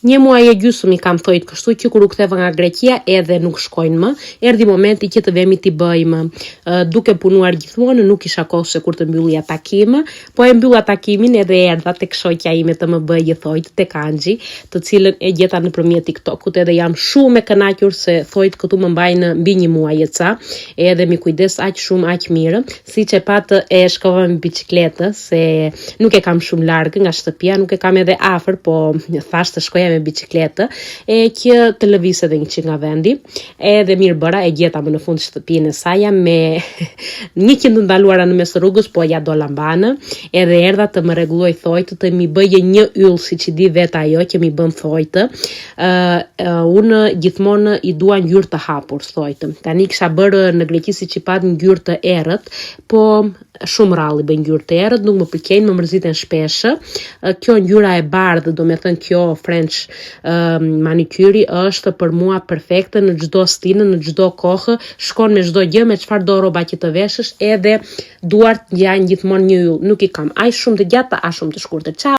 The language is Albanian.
Një muaj e gjysmë i kam thojt kështu që kur u ktheva nga Greqia edhe nuk shkojnë më. Erdhi momenti që të vemi t'i bëjmë. Duke punuar gjithmonë, nuk isha kohë se kur të mbyllja takim, po e mbylla takimin edhe erdha tek shoqja ime të më bëjë thojt tek Anxhi, të cilën e gjeta nëpërmjet TikTokut edhe jam shumë e kënaqur se thojt këtu më mbajnë mbi një muaj e ca, edhe mi kujdes aq shumë aq mirë, siç e patë e shkova me biçikletë se nuk e kam shumë larg nga shtëpia, nuk e kam edhe afër, po thash të shkoja me biçikletë e që të lëviz edhe një çik nga vendi. Edhe mirë bëra, e gjeta më në fund shtëpinë e saj me 100 ndaluara në mes rrugës, po ja dola mbanë, edhe erdha të më rregulloj thojtë, të mi bëje një yll siç i di vet ajo që mi bën thojtë. Unë gjithmonë i dua ngjyrë të hapur thojtë. Tani kisha bërë në Greqi siç i pat ngjyrë të errët, po shumë rralli bëj ngjyrë të errët, nuk më pëlqejnë, më mërziten shpesh. Kjo ngjyra e bardhë, do me thënë kjo French manikyri është për mua perfekte në çdo stil, në çdo kohë, shkon me çdo gjë, me çfarë do rroba që të veshësh, edhe duart janë gjithmonë një yll. Nuk i kam as shumë të gjata, as shumë të shkurtër.